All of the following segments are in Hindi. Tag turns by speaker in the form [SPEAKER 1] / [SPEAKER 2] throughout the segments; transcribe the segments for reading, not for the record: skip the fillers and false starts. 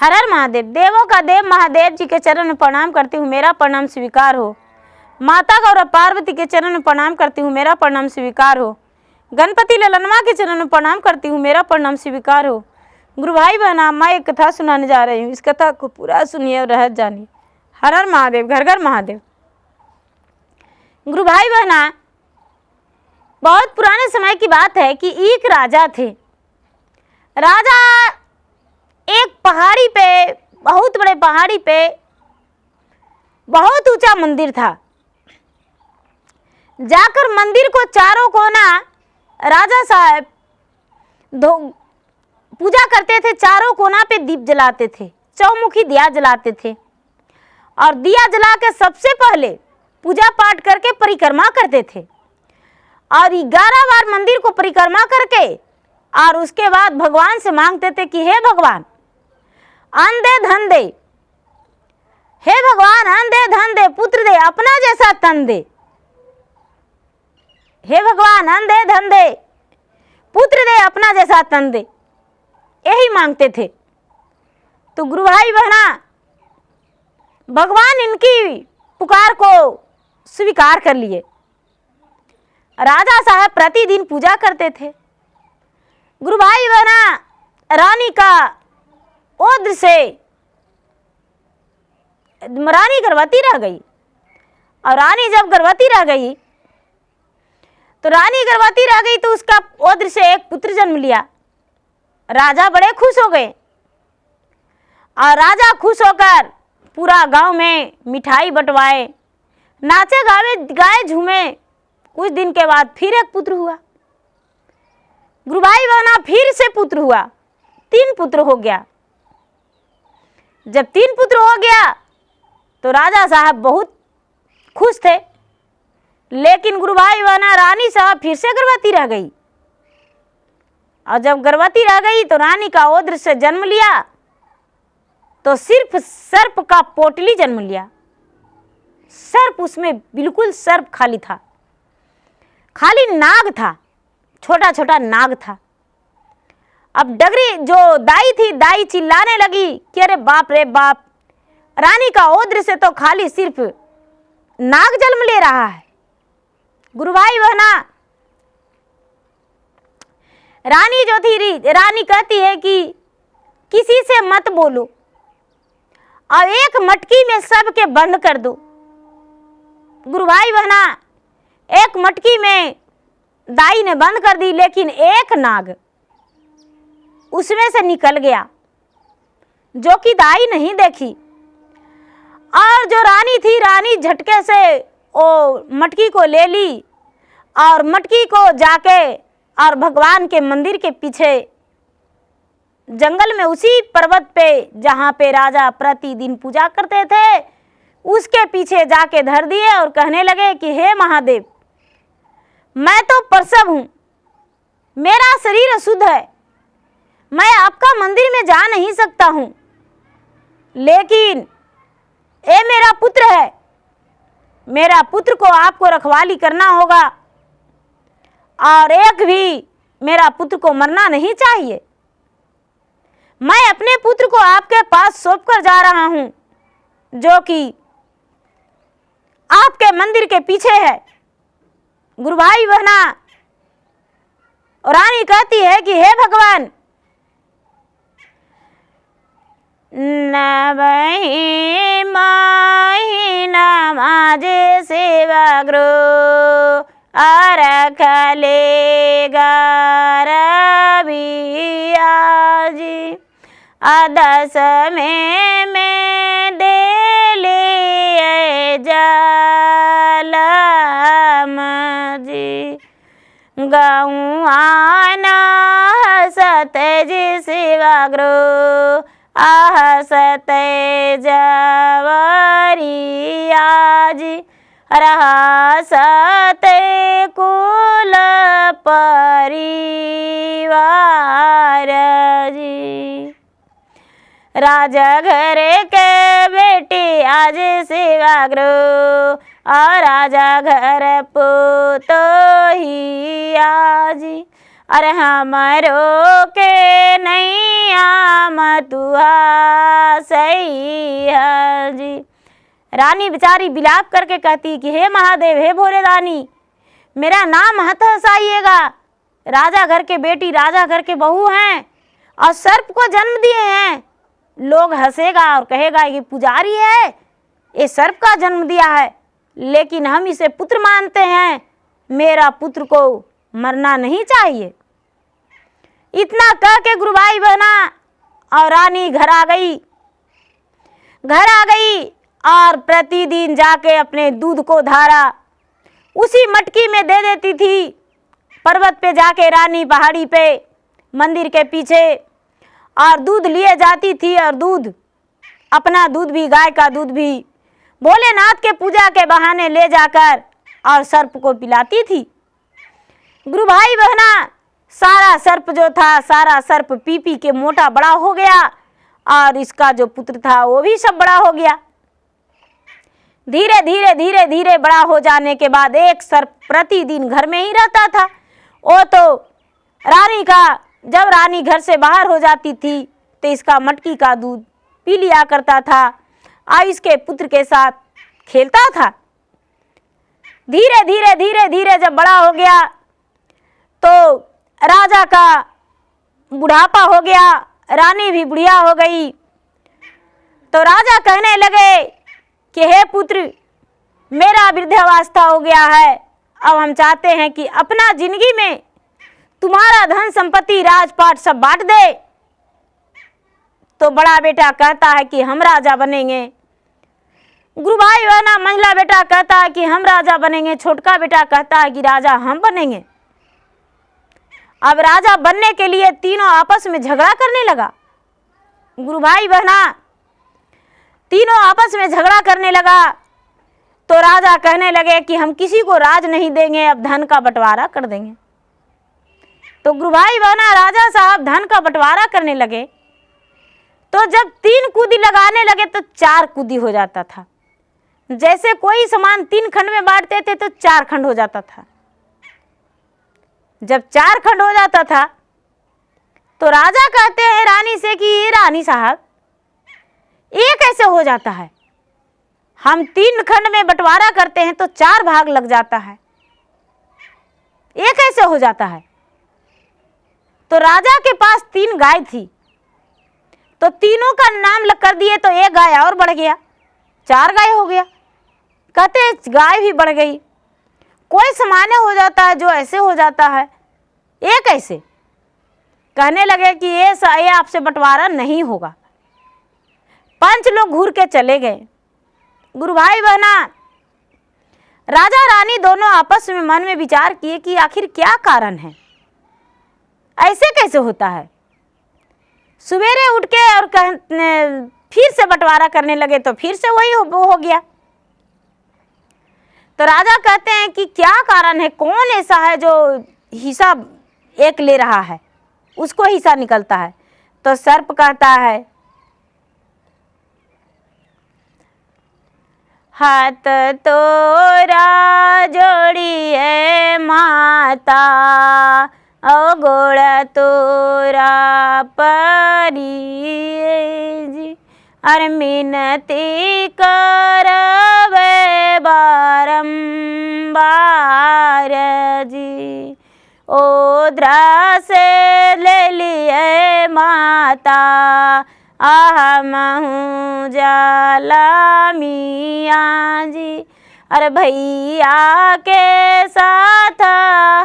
[SPEAKER 1] हर हर महादेव। देवों का देव महादेव जी के चरण में प्रणाम करती हूँ, मेरा प्रणाम स्वीकार हो। माता गौरव पार्वती के चरण में प्रणाम करती हूँ, मेरा प्रणाम स्वीकार हो। गणपति ललनमा के चरण में प्रणाम करती हूँ, मेरा प्रणाम स्वीकार हो। गुरु भाई बहना, मैं एक कथा सुनाने जा रही हूँ, इस कथा को पूरा सुनिए और रह जानिए। हर हर महादेव, घर घर महादेव। गुरु भाई बहना, बहुत पुराने समय की बात है कि एक राजा थे। राजा एक पहाड़ी पे, बहुत बड़े पहाड़ी पे बहुत ऊंचा मंदिर था। जाकर मंदिर को चारों कोना राजा साहब पूजा करते थे। चारों कोना पे दीप जलाते थे, चौमुखी दिया जलाते थे और दिया जला के सबसे पहले पूजा पाठ करके परिक्रमा करते थे और 11 बार मंदिर को परिक्रमा करके और उसके बाद भगवान से मांगते थे कि हे भगवान अन्न दे धन दे, हे भगवान अन्न दे धन दे, पुत्र दे अपना जैसा तन दे, हे भगवान अन्न दे धन दे, पुत्र दे अपना जैसा तन दे, यही मांगते थे। तो गुरु भाई बहना, भगवान इनकी पुकार को स्वीकार कर लिए। राजा साहब प्रतिदिन पूजा करते थे। गुरु भाई बहना, रानी का ओद्र से रानी गर्भवती रह गई और रानी जब गर्भवती रह गई तो उसका ओद्र से एक पुत्र जन्म लिया। राजा बड़े खुश हो गए और राजा खुश होकर पूरा गांव में मिठाई बंटवाए, नाचे गाए झूमे। कुछ दिन के बाद फिर एक पुत्र हुआ। गुरु भाई बहना, फिर से पुत्र हुआ, 3 पुत्र हो गया। जब 3 पुत्र हो गया तो राजा साहब बहुत खुश थे, लेकिन गुरु भाई बहना, रानी साहब फिर से गर्भवती रह गई और जब गर्भवती रह गई तो रानी का ओद्र से जन्म लिया तो सिर्फ सर्प का पोटली जन्म लिया। सर्प, उसमें बिल्कुल सर्प खाली था, खाली नाग था, छोटा छोटा नाग था। अब डगरी जो दाई थी, दाई चिल्लाने लगी कि अरे बाप रे बाप, रानी का ओद्र से तो खाली सिर्फ नाग जन्म ले रहा है। गुरु भाई बहना, रानी जो थी, रानी कहती है कि किसी से मत बोलो और एक मटकी में सबके बंद कर दो। गुरु भाई बहना, एक मटकी में दाई ने बंद कर दी, लेकिन एक नाग उसमें से निकल गया जो कि दाई नहीं देखी। और जो रानी थी, रानी झटके से वो मटकी को ले ली और मटकी को जाके और भगवान के मंदिर के पीछे जंगल में, उसी पर्वत पे जहाँ पे राजा प्रतिदिन पूजा करते थे, उसके पीछे जाके धर दिए और कहने लगे कि हे महादेव, मैं तो प्रसव हूँ, मेरा शरीर अशुद्ध है, मैं आपका मंदिर में जा नहीं सकता हूँ, लेकिन ये मेरा पुत्र है, मेरा पुत्र को आपको रखवाली करना होगा और एक भी मेरा पुत्र को मरना नहीं चाहिए। मैं अपने पुत्र को आपके पास सौंप कर जा रहा हूं, जो कि आपके मंदिर के पीछे है। गुरु भाई बहना, रानी कहती है कि हे भगवान, नवही महीना माजे सेवा ग्रो अरख लेगा रबियाजी, 10 में दे ले जलम जी, गौआना हसत जी सेवा ग्रो आहसत जवरिया जी, रहसत कुल परिवार जी। राजा घर के बेटी आज सेवा ग्रो और राजा घर पुतो ही आजी, अरे हमारो के नहीं आम तुहार सही है जी। रानी बेचारी विलाप करके कहती कि हे महादेव, हे भोले दानी, मेरा नाम मत हंसाइएगा। राजा घर के बेटी, राजा घर के बहू हैं और सर्प को जन्म दिए हैं। लोग हंसेगा और कहेगा ये पुजारी है, ये सर्प का जन्म दिया है, लेकिन हम इसे पुत्र मानते हैं। मेरा पुत्र को मरना नहीं चाहिए। इतना कह के गुरुभाई बहना और रानी घर आ गई और प्रतिदिन जाके अपने दूध को धारा उसी मटकी में दे देती थी। पर्वत पे जाके रानी पहाड़ी पे मंदिर के पीछे और दूध लिए जाती थी, और दूध, अपना दूध भी, गाय का दूध भी भोलेनाथ के पूजा के बहाने ले जाकर और सर्प को पिलाती थी। गुरु भाई बहना, सारा सर्प जो था, सारा सर्प पी पी के मोटा बड़ा हो गया और इसका जो पुत्र था वो भी सब बड़ा हो गया। धीरे धीरे बड़ा हो जाने के बाद एक सर्प प्रतिदिन घर में ही रहता था। वो तो रानी का, जब रानी घर से बाहर हो जाती थी तो इसका मटकी का दूध पी लिया करता था और इसके पुत्र के साथ खेलता था। धीरे धीरे जब बड़ा हो गया तो राजा का बुढ़ापा हो गया, रानी भी बुढ़िया हो गई। तो राजा कहने लगे कि हे पुत्र, मेरा वृद्धावस्था हो गया है, अब हम चाहते हैं कि अपना जिंदगी में तुम्हारा धन संपत्ति राजपाट सब बांट दे। तो बड़ा बेटा कहता है कि हम राजा बनेंगे। गुरु भाई बहना, मंझला बेटा कहता है कि हम राजा बनेंगे। छोटका बेटा कहता है कि राजा हम बनेंगे। अब राजा बनने के लिए तीनों आपस में झगड़ा करने लगा। गुरु भाई बहना, तीनों आपस में झगड़ा करने लगा। तो राजा कहने लगे कि हम किसी को राज नहीं देंगे, अब धन का बंटवारा कर देंगे। तो गुरु भाई बहना, राजा साहब धन का बंटवारा करने लगे। तो जब 3 कूदी लगाने लगे तो 4 कूदी हो जाता था। जैसे कोई सामान 3 खंड में बांटते थे तो 4 खंड हो जाता था। जब 4 खंड हो जाता था तो राजा कहते हैं रानी से कि ये रानी साहब, ये कैसे हो जाता है? हम 3 खंड में बंटवारा करते हैं तो 4 भाग लग जाता है, ये कैसे हो जाता है? तो राजा के पास 3 गाय थी, तो तीनों का नाम कर दिए तो 1 गाय और बढ़ गया, 4 गाय हो गया। कहते गाय भी बढ़ गई। कोई सामान्य हो जाता है जो ऐसे हो जाता है, ये कैसे? कहने लगे कि ये आपसे बंटवारा नहीं होगा। 5 लोग घूर के चले गए। गुरु भाई बहना, राजा रानी दोनों आपस में मन में विचार किए कि आखिर क्या कारण है, ऐसे कैसे होता है। सवेरे उठ के और फिर से बंटवारा करने लगे तो फिर से वही हो गया। तो राजा कहते हैं कि क्या कारण है, कौन ऐसा है जो हिस्सा एक ले रहा है, उसको हिस्सा निकलता है। तो सर्प कहता है, हाथ तोरा जोड़िए माता, ओ गोड़ा तोरा परी जी, अरे मिनती करवे बारंबार जी, ओद्रा से ले लिए माता, आहमहूँ जाला मियाँ जी, अरे भैया के साथ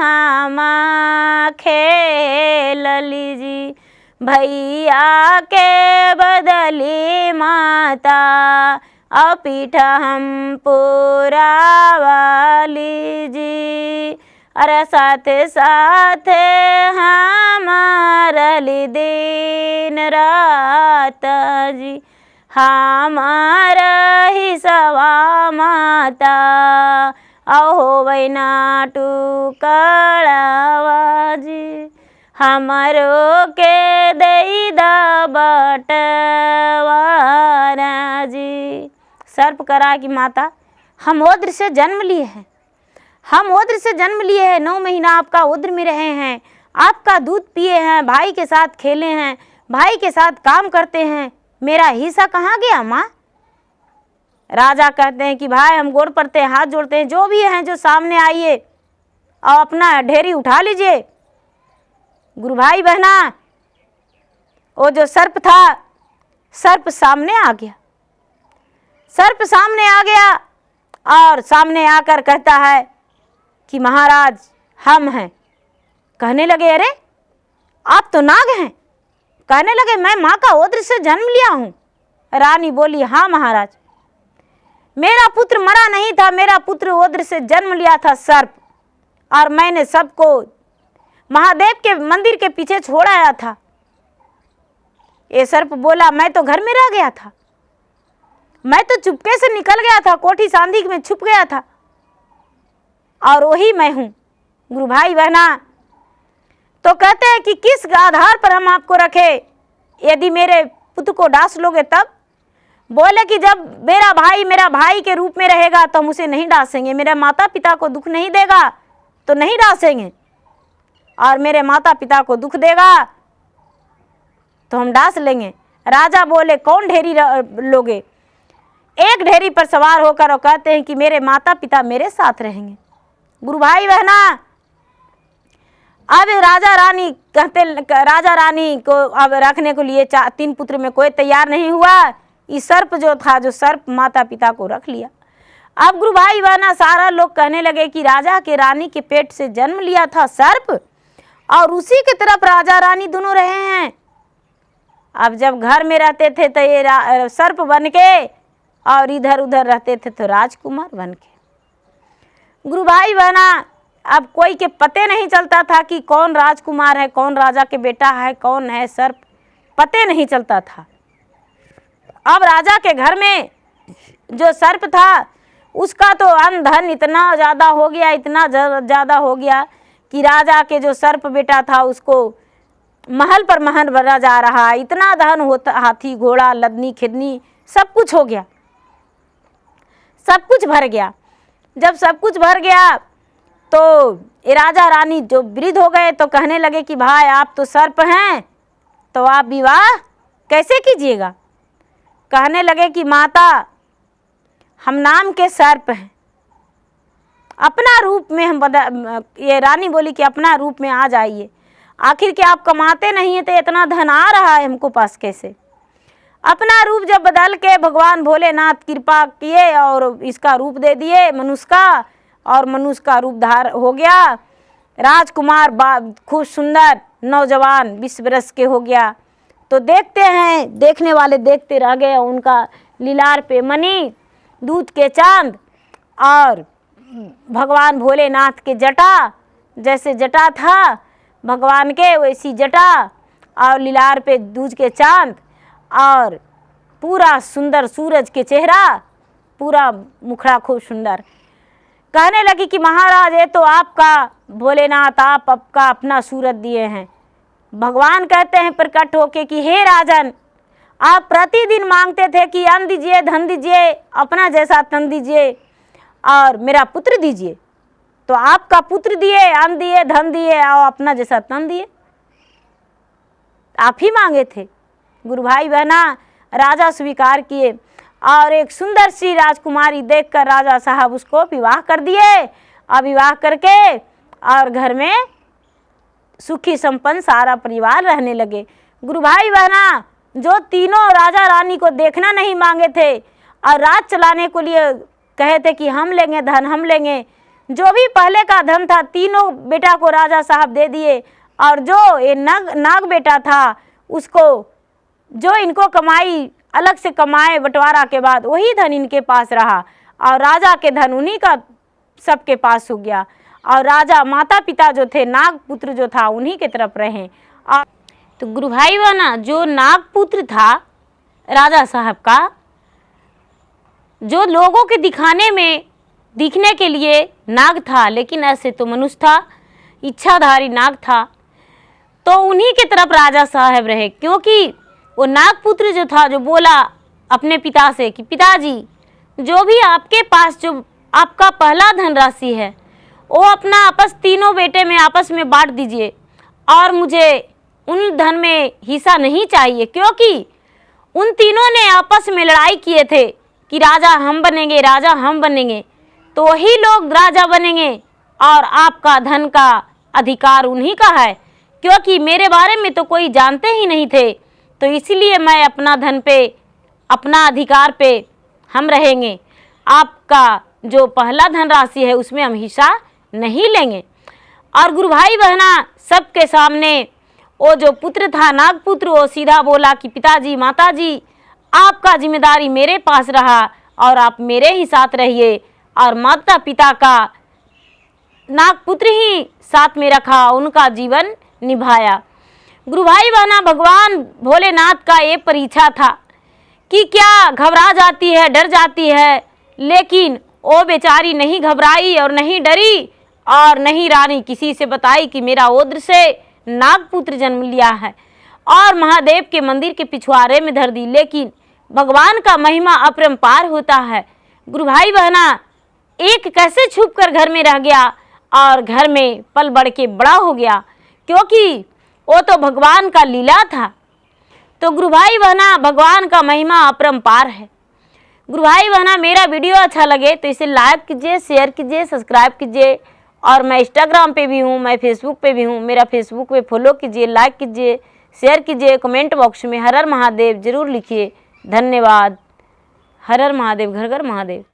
[SPEAKER 1] हम खेल लीजी, भैया के बदली माता, और पीठ हम पूरा वाली जी, अरे साथ साथ हमारा दिन रात जी, हमारा ही सवा माता, अहो वैना टुकड़ावा जी, हमारो के दई दा बटवारा जी। सर्प करा कि माता, हम ओद्र से जन्म लिए हैं, हम ओद्र से जन्म लिए हैं, 9 महीना आपका ओद्र में रहे हैं, आपका दूध पिए हैं, भाई के साथ खेले हैं, भाई के साथ काम करते हैं, मेरा हिस्सा कहाँ गया माँ? राजा कहते हैं कि भाई हम गोड़ पड़ते हैं, हाथ जोड़ते हैं, जो भी हैं जो सामने आइए और अपना ढेरी उठा लीजिए। गुरु भाई बहना, वो जो सर्प था, सर्प सामने आ गया। सर्प सामने आ गया और सामने आकर कहता है कि महाराज हम हैं। कहने लगे अरे आप तो नाग हैं। कहने लगे मैं माँ का ओद्र से जन्म लिया हूँ। रानी बोली हाँ महाराज, मेरा पुत्र मरा नहीं था, मेरा पुत्र ओद्र से जन्म लिया था सर्प, और मैंने सबको महादेव के मंदिर के पीछे छोड़ाया था। ये सर्प बोला मैं तो घर में रह गया था, मैं तो चुपके से निकल गया था, कोठी सांधी में छुप गया था, और वही मैं हूँ। गुरु भाई बहना, तो कहते हैं कि किस आधार पर हम आपको रखे, यदि मेरे पुत्र को डांस लोगे तब? बोले कि जब मेरा भाई के रूप में रहेगा तो हम उसे नहीं डांसेंगे, मेरे माता पिता को दुख नहीं देगा तो नहीं डांसेंगे, और मेरे माता पिता को दुख देगा तो हम डांस लेंगे। राजा बोले कौन ढेरी लोगे? एक ढेरी पर सवार होकर और कहते हैं कि मेरे माता पिता मेरे साथ रहेंगे। गुरु भाई बहना, अब राजा रानी को अब रखने को लिए 3 पुत्र में कोई तैयार नहीं हुआ। इस सर्प जो था, जो सर्प माता पिता को रख लिया। अब गुरु भाई बहना, सारा लोग कहने लगे कि राजा के रानी के पेट से जन्म लिया था सर्प, और उसी की तरफ राजा रानी दोनों रहे हैं। अब जब घर में रहते थे तो ये सर्प बन के, और इधर उधर रहते थे तो राजकुमार बन के। गुरु भाई बहना, अब कोई के पते नहीं चलता था कि कौन राजकुमार है, कौन राजा के बेटा है, कौन है सर्प, पते नहीं चलता था। अब राजा के घर में जो सर्प था उसका तो अन्न धन इतना ज़्यादा हो गया, इतना ज़्यादा हो गया कि राजा के जो सर्प बेटा था उसको महल पर महल बना जा रहा। इतना धन होता, हाथी घोड़ा लदनी खिदनी सब कुछ हो गया, सब कुछ भर गया। जब सब कुछ भर गया तो ये राजा रानी जो वृद्ध हो गए तो कहने लगे कि भाई आप तो सर्प हैं, तो आप विवाह कैसे कीजिएगा? कहने लगे कि माता हम नाम के सर्प हैं, अपना रूप में हम ये रानी बोली कि अपना रूप में आ जाइए, आखिर कि आप कमाते नहीं है तो इतना धन आ रहा है हमको पास कैसे? अपना रूप जब बदल के भगवान भोलेनाथ कृपा किए और इसका रूप दे दिए मनुष्य का, और मनुष्य का रूप धार हो गया। राजकुमार खूब सुंदर नौजवान 20 वर्ष के हो गया। तो देखते हैं, देखने वाले देखते रह गए। उनका लीलार पे मणि, दूध के चांद, और भगवान भोलेनाथ के जटा, जैसे जटा था भगवान के वैसी जटा, और लीलार पे दूध के चांद, और पूरा सुंदर सूरज के चेहरा, पूरा मुखड़ा खूब सुंदर। कहने लगी कि महाराज ये तो आपका भोलेनाथ, आप आपका अपना सूरत दिए हैं। भगवान कहते हैं प्रकट होके कि हे राजन, आप प्रतिदिन मांगते थे कि अन्न दीजिए, धन दीजिए, अपना जैसा तन दीजिए और मेरा पुत्र दीजिए, तो आपका पुत्र दिए, अन्न दिए, धन दिए और अपना जैसा तन दिए। आप ही मांगे थे। गुरु भाई बहना, राजा स्वीकार किए, और एक सुंदर सी राजकुमारी देखकर राजा साहब उसको विवाह कर दिए, और विवाह करके और घर में सुखी संपन्न सारा परिवार रहने लगे। गुरु भाई बहना, जो तीनों राजा रानी को देखना नहीं मांगे थे और राज चलाने को लिए कहे थे कि हम लेंगे धन, हम लेंगे, जो भी पहले का धन था तीनों बेटा को राजा साहब दे दिए, और जो ये नाग बेटा था उसको, जो इनको कमाई अलग से कमाए बंटवारा के बाद वही धन इनके पास रहा, और राजा के धन उन्हीं का सबके पास हो गया, और राजा माता पिता जो थे, नाग पुत्र जो था उन्हीं के तरफ रहे। और तो गुरु भाई बहना, जो नाग पुत्र था राजा साहब का, जो लोगों के दिखने के लिए नाग था, लेकिन ऐसे तो मनुष्य था, इच्छाधारी नाग था, तो उन्हीं के तरफ राजा साहब रहे। क्योंकि वो नागपुत्र जो था, जो बोला अपने पिता से कि पिताजी, जो भी आपके पास जो आपका पहला धनराशि है वो अपना आपस तीनों बेटे में आपस में बांट दीजिए, और मुझे उन धन में हिस्सा नहीं चाहिए, क्योंकि उन तीनों ने आपस में लड़ाई किए थे कि राजा हम बनेंगे, राजा हम बनेंगे, तो वही लोग राजा बनेंगे और आपका धन का अधिकार उन्हीं का है, क्योंकि मेरे बारे में तो कोई जानते ही नहीं थे, तो इसलिए मैं अपना धन पे, अपना अधिकार पे हम रहेंगे। आपका जो पहला धनराशि है उसमें हम हिस्सा नहीं लेंगे। और गुरु भाई बहना सबके सामने वो जो पुत्र था नागपुत्र, वो सीधा बोला कि पिताजी माताजी आपका जिम्मेदारी मेरे पास रहा और आप मेरे ही साथ रहिए। और माता पिता का नागपुत्र ही साथ में रखा, उनका जीवन निभाया। गुरु भाई बहना भगवान भोलेनाथ का ये परीक्षा था कि क्या घबरा जाती है, डर जाती है, लेकिन वो बेचारी नहीं घबराई और नहीं डरी और नहीं रानी किसी से बताई कि मेरा ओद्र से नागपुत्र जन्म लिया है, और महादेव के मंदिर के पिछवाड़े में धर दी। लेकिन भगवान का महिमा अपरंपार होता है। गुरु भाई बहना एक कैसे छुप कर घर में रह गया और घर में पल बढ़ के बड़ा हो गया, क्योंकि वो तो भगवान का लीला था। तो गुरु भाई बहना भगवान का महिमा अपरंपार है। गुरु भाई बहना मेरा वीडियो अच्छा लगे तो इसे लाइक कीजिए, शेयर कीजिए, सब्सक्राइब कीजिए। और मैं इंस्टाग्राम पे भी हूँ, मैं फेसबुक पे भी हूँ, मेरा फेसबुक पे फॉलो कीजिए, लाइक कीजिए, शेयर कीजिए। कमेंट बॉक्स में हर हर महादेव जरूर लिखिए। धन्यवाद। हर हर महादेव, घर घर महादेव।